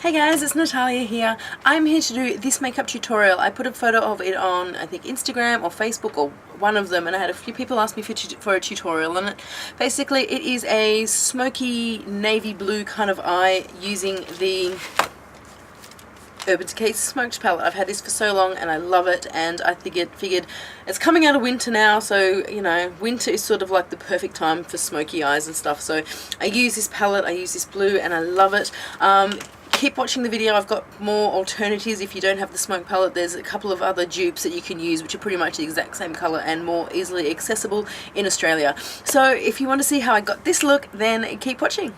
Hey guys, it's Natalia here. I'm here to do this makeup tutorial. I put a photo of it on, I think, Instagram or Facebook or one of them, and I had a few people ask me for a tutorial on it. Basically, it is a smoky navy blue kind of eye using the Urban Decay's Smoked palette. I've had this for so long and I love it, and I figured it's coming out of winter now, so you know, winter is sort of like the perfect time for smoky eyes and stuff. So I use this palette, I use this blue, and I love it. Keep watching the video. I've got more alternatives. If you don't have the smoke palette, there's a couple of other dupes that you can use which are pretty much the exact same colour and more easily accessible in Australia. So if you want to see how I got this look, then keep watching.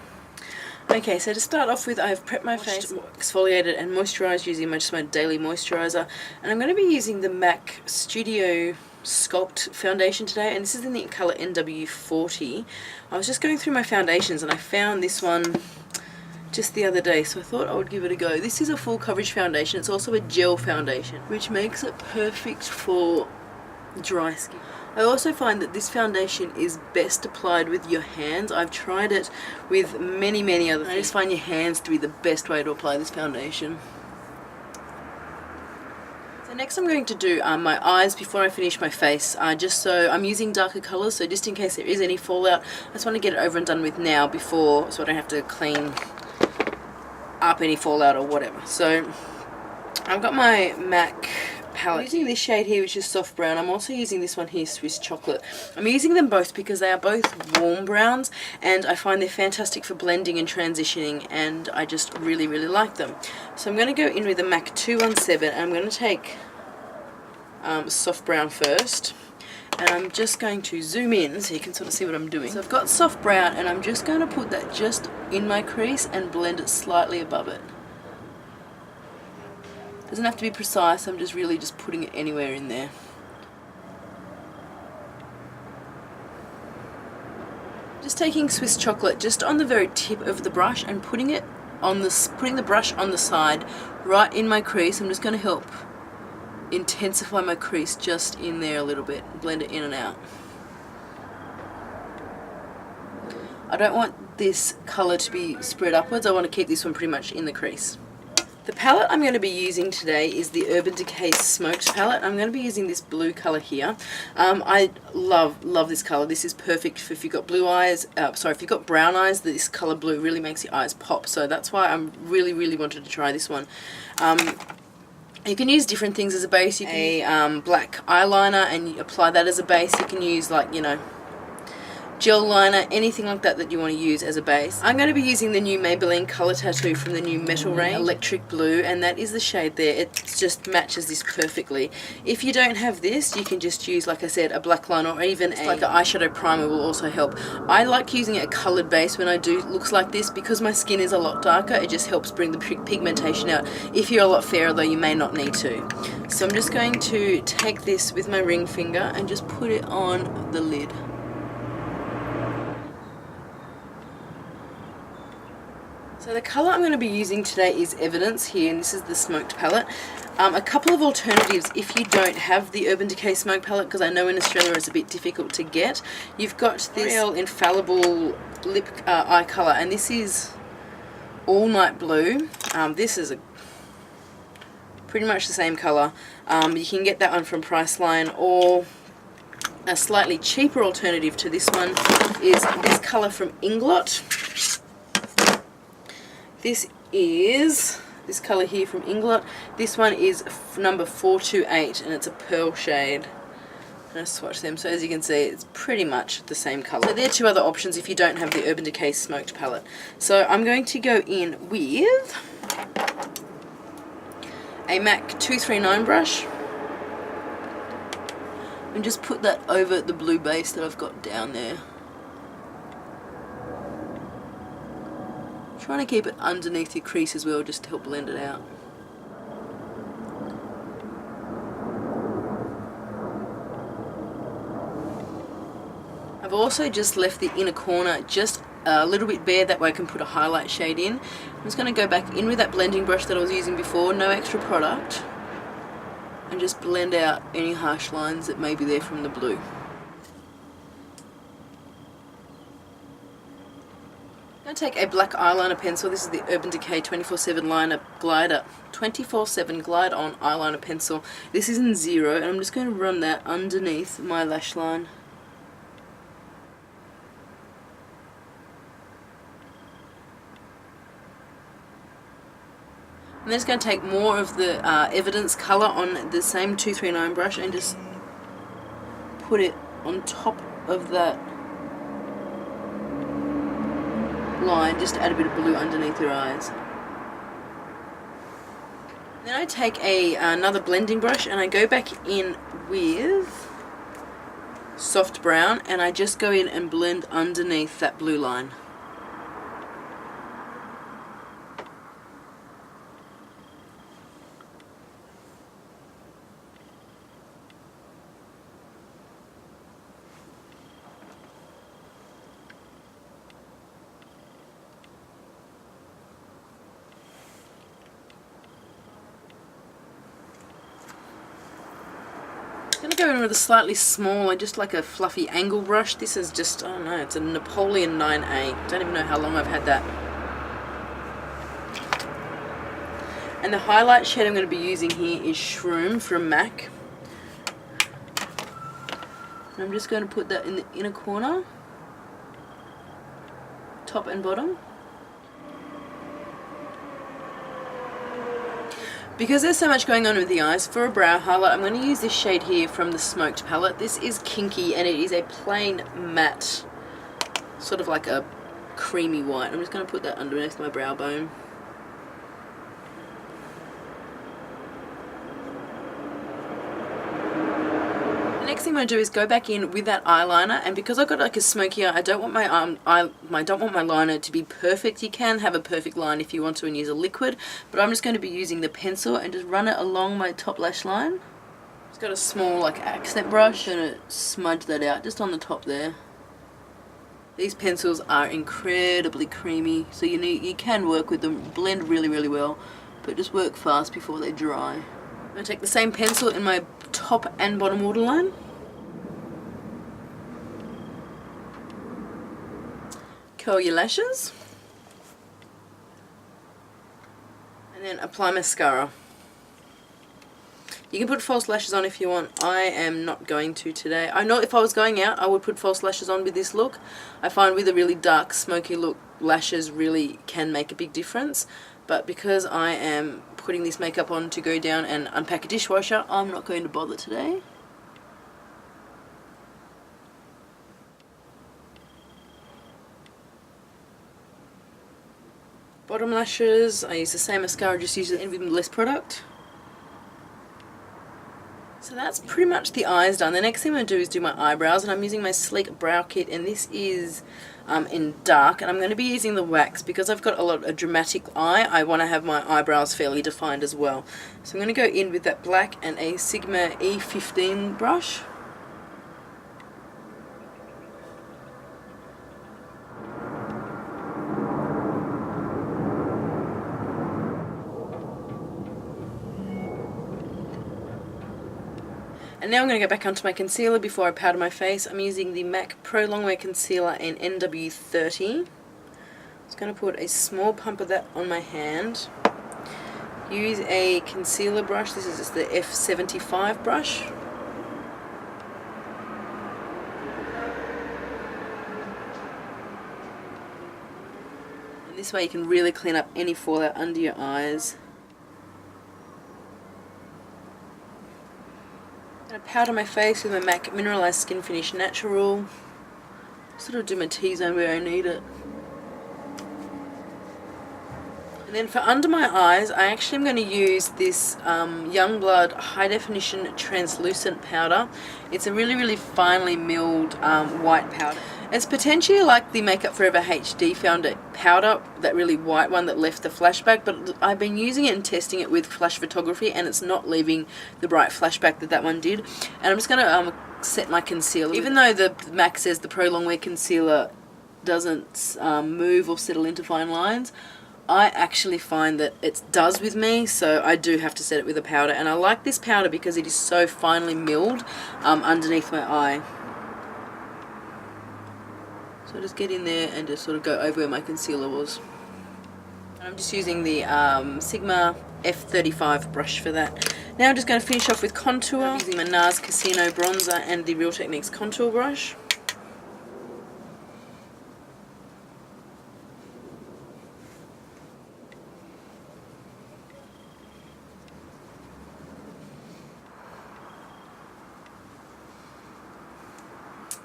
Okay, so to start off with, I've prepped my face, exfoliated and moisturised using just my daily moisturiser, and I'm going to be using the MAC Studio Sculpt foundation today, and this is in the colour NW40. I was just going through my foundations and I found this one just the other day, so I thought I would give it a go. This is a full coverage foundation. It's also a gel foundation, which makes it perfect for dry skin. I also find that this foundation is best applied with your hands. I've tried it with many other things. I just find your hands to be the best way to apply this foundation. So next I'm going to do my eyes before I finish my face, just so I'm using darker colours, so just in case there is any fallout, I just want to get it over and done with now before, so I don't have to clean up any fallout or whatever. So I've got my MAC palette. I'm using this shade here, which is soft brown. I'm also using this one here, Swiss Chocolate. I'm using them both because they are both warm browns, and I find they're fantastic for blending and transitioning, and I just really like them. So I'm going to go in with the MAC 217, and I'm going to take soft brown first, and I'm just going to zoom in so you can sort of see what I'm doing. So I've got soft brown, and I'm just going to put that just in my crease and blend it slightly above it. Doesn't have to be precise, I'm just really just putting it anywhere in there. Just taking Swiss Chocolate just on the very tip of the brush and putting the brush on the side right in my crease. I'm just going to help intensify my crease just in there a little bit, blend it in and out. I don't want this colour to be spread upwards, I want to keep this one pretty much in the crease. The palette I'm going to be using today is the Urban Decay Smoked palette. I'm going to be using this blue colour here. I love this colour. This is perfect for if you've got blue eyes, if you've got brown eyes, this colour blue really makes your eyes pop, so that's why I'm really wanted to try this one. You can use different things as a base. You can use black eyeliner and you apply that as a base. You can use, like, you know, gel liner, anything like that you want to use as a base. I'm going to be using the new Maybelline Colour Tattoo from the new Metal range, Electric Blue, and that is the shade there. It just matches this perfectly. If you don't have this, you can just use, like I said, a black line, or even like an eyeshadow primer will also help. I like using a coloured base when I do looks like this because my skin is a lot darker. It just helps bring the pigmentation out. If you're a lot fairer though, you may not need to. So I'm just going to take this with my ring finger and just put it on the lid. So the colour I'm going to be using today is Evidence here, and this is the Smoked palette. A couple of alternatives if you don't have the Urban Decay Smoke palette, because I know in Australia it's a bit difficult to get. You've got this Real Infallible lip eye colour, and this is All Night Blue. This is pretty much the same colour. You can get that one from Priceline, or a slightly cheaper alternative to this one is this colour from Inglot. This is this colour here from Inglot. This one is number 428, and it's a pearl shade. And I swatch them, so as you can see, it's pretty much the same colour. So there are two other options if you don't have the Urban Decay Smoked palette. So I'm going to go in with a MAC 239 brush and just put that over the blue base that I've got down there. Trying to keep it underneath your crease as well, just to help blend it out. I've also just left the inner corner just a little bit bare, that way I can put a highlight shade in. I'm just going to go back in with that blending brush that I was using before, no extra product, and just blend out any harsh lines that may be there from the blue. to take a black eyeliner pencil. This is the Urban Decay 24/7 liner glider, 24/7 glide on eyeliner pencil. This is in 0, and I'm just going to run that underneath my lash line. I'm just going to take more of the Evidence colour on the same 239 brush and just put it on top of that line, just to add a bit of blue underneath your eyes. Then I take another blending brush and I go back in with soft brown, and I just go in and blend underneath that blue line. I'm going to go in with a slightly smaller, just like a fluffy angle brush. This is just, I don't know, it's a Napoleon 9A. Don't even know how long I've had that. And the highlight shade I'm going to be using here is Shroom from MAC. And I'm just going to put that in the inner corner, top and bottom. Because there's so much going on with the eyes, for a brow highlight I'm going to use this shade here from the Smoked palette. This is Kinky and it is a plain matte, sort of like a creamy white. I'm just going to put that underneath my brow bone. The next thing I'm going to do is go back in with that eyeliner, and because I've got like a smoky eye, I don't want my liner to be perfect. You can have a perfect line if you want to and use a liquid, but I'm just going to be using the pencil and just run it along my top lash line. It's got a small like accent brush and smudge that out just on the top there. These pencils are incredibly creamy, so you can work with them, blend really, really well, but just work fast before they dry. I'm going to take the same pencil in my top and bottom waterline. Curl your lashes. And then apply mascara. You can put false lashes on if you want. I am not going to today. I know if I was going out, I would put false lashes on with this look. I find with a really dark, smoky look, lashes really can make a big difference. But because I am putting this makeup on to go down and unpack a dishwasher, I'm not going to bother today. Bottom lashes, I use the same mascara, just use it with less product. So that's pretty much the eyes done. The next thing I'm going to do is do my eyebrows, and I'm using my Sleek Brow Kit, and this is in dark, and I'm going to be using the wax because I've got a dramatic eye. I want to have my eyebrows fairly defined as well. So I'm going to go in with that black and a Sigma E15 brush. And now I'm going to go back onto my concealer before I powder my face. I'm using the MAC Pro Longwear Concealer in NW30. Just going to put a small pump of that on my hand. Use a concealer brush. This is just the F75 brush. And this way you can really clean up any fallout under your eyes. I'm going to powder my face with my MAC Mineralized Skin Finish Natural. Sort of do my T-zone where I need it. And then for under my eyes, I actually am going to use this Youngblood High Definition Translucent Powder. It's a really, really finely milled white powder. It's potentially like the Makeup Forever HD Found powder, that really white one that left the flashback, but I've been using it and testing it with flash photography and it's not leaving the bright flashback that one did. And I'm just going to set my concealer. Even though the MAC says the Pro Longwear Concealer doesn't move or settle into fine lines, I actually find that it does with me, so I do have to set it with a powder. And I like this powder because it is so finely milled underneath my eye. So just get in there and just sort of go over where my concealer was. And I'm just using the Sigma F35 brush for that. Now I'm just going to finish off with contour. I'm using my NARS Casino bronzer and the Real Techniques contour brush.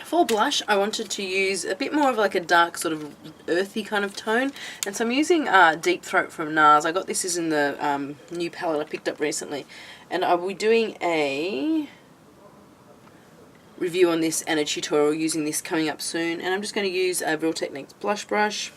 For blush, I wanted to use a bit more of like a dark sort of earthy kind of tone, and so I'm using Deep Throat from NARS. I got this is in the new palette I picked up recently, and I will be doing a review on this and a tutorial using this coming up soon. And I'm just going to use a Real Techniques blush brush.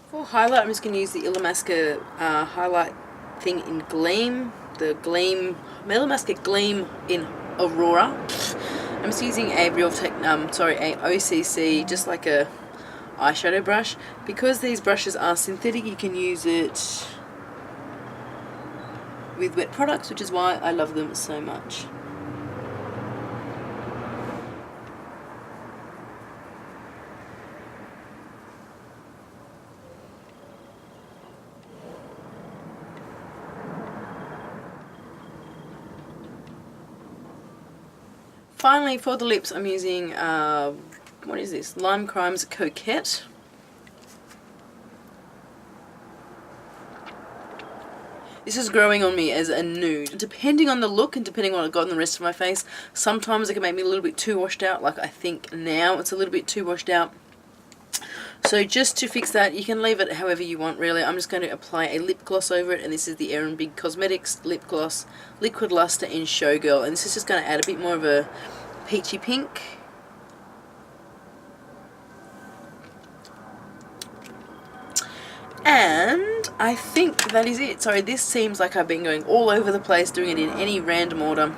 For highlight, I'm just going to use the Illamasqua highlight thing in Gleam, the Gleam, Illamasqua Gleam in Aurora. I'm just using a a OCC, just like a eyeshadow brush. Because these brushes are synthetic, you can use it with wet products, which is why I love them so much. Finally, for the lips, I'm using, what is this? Lime Crimes Coquette. This is growing on me as a nude. Depending on the look and depending on what I've got on the rest of my face, sometimes it can make me a little bit too washed out. Like I think now it's a little bit too washed out. So just to fix that, you can leave it however you want really. I'm just going to apply a lip gloss over it, and this is the Erin Big Cosmetics Lip Gloss Liquid Luster in Showgirl, and this is just going to add a bit more of a peachy pink. And I think that is it. Sorry, this seems like I've been going all over the place doing it in any random order.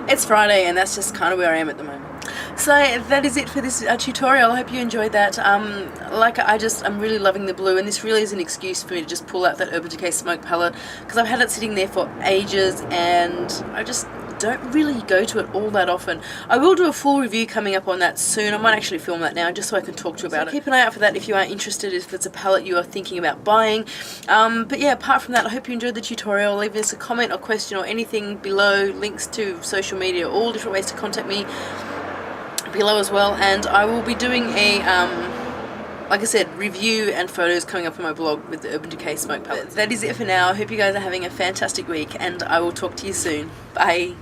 It's Friday and that's just kind of where I am at the moment. So that is it for this tutorial. I hope you enjoyed that. I'm really loving the blue, and this really is an excuse for me to just pull out that Urban Decay Smoke palette, because I've had it sitting there for ages and I just don't really go to it all that often. I will do a full review coming up on that soon. I might actually film that now just so I can talk to you about it. Keep an eye out for that if you are interested, if it's a palette you are thinking about buying. But yeah, apart from that, I hope you enjoyed the tutorial. Leave us a comment or question or anything below. Links to social media, all different ways to contact me below as well, and I will be doing a like I said, review and photos coming up on my blog with the Urban Decay Smoke palette. That is it for now. I hope you guys are having a fantastic week, and I will talk to you soon. Bye.